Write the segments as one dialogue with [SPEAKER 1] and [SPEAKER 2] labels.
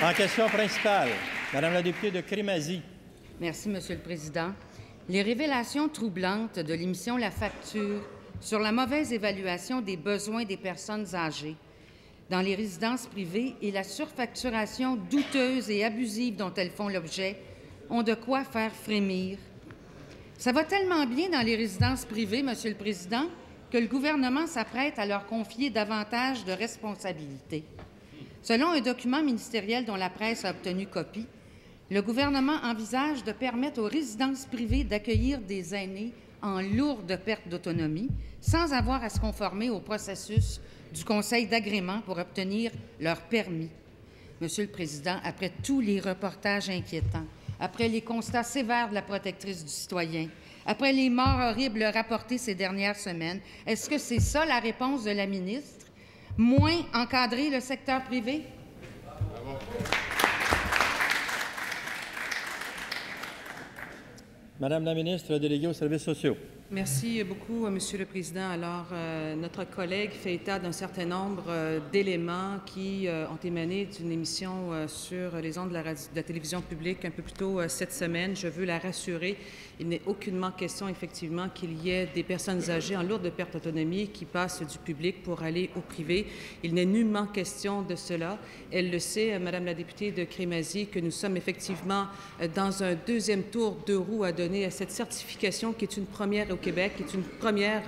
[SPEAKER 1] En question principale, Madame la députée de Crémazie.
[SPEAKER 2] Merci, Monsieur le Président. Les révélations troublantes de l'émission La Facture sur la mauvaise évaluation des besoins des personnes âgées dans les résidences privées et la surfacturation douteuse et abusive dont elles font l'objet ont de quoi faire frémir. Ça va tellement bien dans les résidences privées, Monsieur le Président, que le gouvernement s'apprête à leur confier davantage de responsabilités. Selon un document ministériel dont la presse a obtenu copie, le gouvernement envisage de permettre aux résidences privées d'accueillir des aînés en lourde perte d'autonomie sans avoir à se conformer au processus du Conseil d'agrément pour obtenir leur permis. Monsieur le Président, après tous les reportages inquiétants, après les constats sévères de la protectrice du citoyen, après les morts horribles rapportées ces dernières semaines, est-ce que c'est ça la réponse de la ministre? Moins encadrer le secteur privé?
[SPEAKER 1] Madame la ministre déléguée aux services sociaux.
[SPEAKER 3] Merci beaucoup, Monsieur le Président. Alors, notre collègue fait état d'un certain nombre d'éléments qui ont émané d'une émission sur les ondes de la télévision publique un peu plus tôt cette semaine. Je veux la rassurer. Il n'est aucunement question, effectivement, qu'il y ait des personnes âgées en lourde perte d'autonomie qui passent du public pour aller au privé. Il n'est nullement question de cela. Elle le sait, Madame la députée de Crémazie, que nous sommes effectivement dans un deuxième tour de roue à donner à cette certification qui est une première au Québec, qui est une première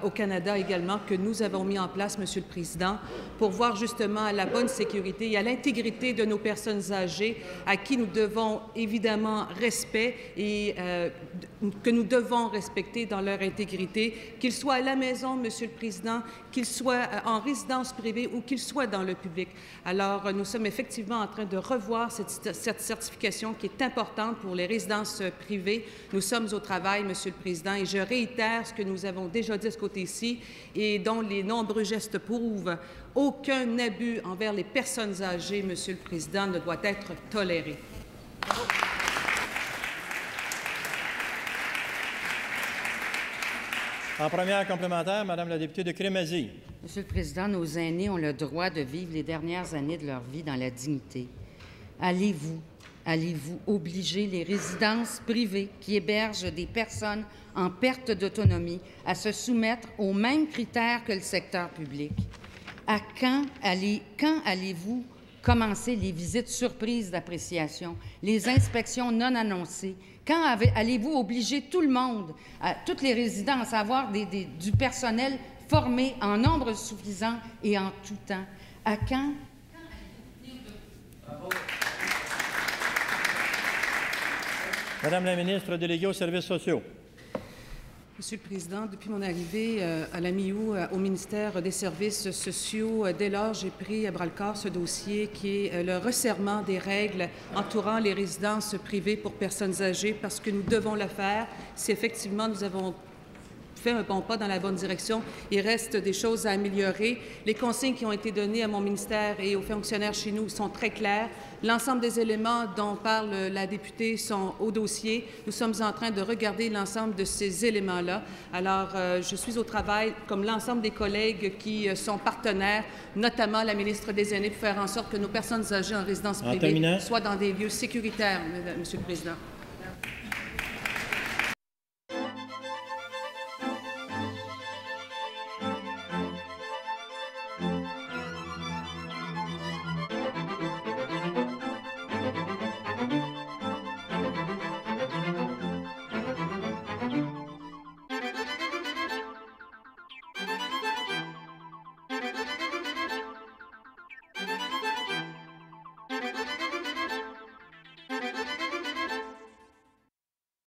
[SPEAKER 3] au Canada également, que nous avons mis en place, Monsieur le Président, pour voir justement à la bonne sécurité et à l'intégrité de nos personnes âgées, à qui nous devons évidemment respect et que nous devons respecter dans leur intégrité, qu'ils soient à la maison, Monsieur le Président, qu'ils soient en résidence privée ou qu'ils soient dans le public. Alors, nous sommes effectivement en train de revoir cette certification qui est importante pour les résidences privées. Nous sommes au travail, Monsieur le Président, et je réitère ce que nous avons déjà dit de ce côté-ci et dont les nombreux gestes prouvent. Aucun abus envers les personnes âgées, Monsieur le Président, ne doit être toléré.
[SPEAKER 1] En première complémentaire, Madame la députée de Crémazie.
[SPEAKER 2] Monsieur le Président, nos aînés ont le droit de vivre les dernières années de leur vie dans la dignité. Allez-vous obliger les résidences privées qui hébergent des personnes en perte d'autonomie à se soumettre aux mêmes critères que le secteur public? Quand allez-vous commencer les visites surprises d'appréciation, les inspections non annoncées? Quand allez-vous obliger tout le monde, toutes les résidences, à avoir du personnel formé en nombre suffisant et en tout temps? À quand?
[SPEAKER 1] Madame la ministre déléguée aux services sociaux.
[SPEAKER 3] Monsieur le Président, depuis mon arrivée à la mi-août au ministère des Services sociaux, dès lors, j'ai pris à bras-le-corps ce dossier qui est le resserrement des règles entourant les résidences privées pour personnes âgées, parce que nous devons le faire si effectivement nous avons fait un bon pas dans la bonne direction. Il reste des choses à améliorer. Les consignes qui ont été données à mon ministère et aux fonctionnaires chez nous sont très claires. L'ensemble des éléments dont parle la députée sont au dossier. Nous sommes en train de regarder l'ensemble de ces éléments-là. Alors, je suis au travail, comme l'ensemble des collègues qui sont partenaires, notamment la ministre des Aînés, pour faire en sorte que nos personnes âgées en résidence privée soient dans des lieux sécuritaires, Monsieur le Président.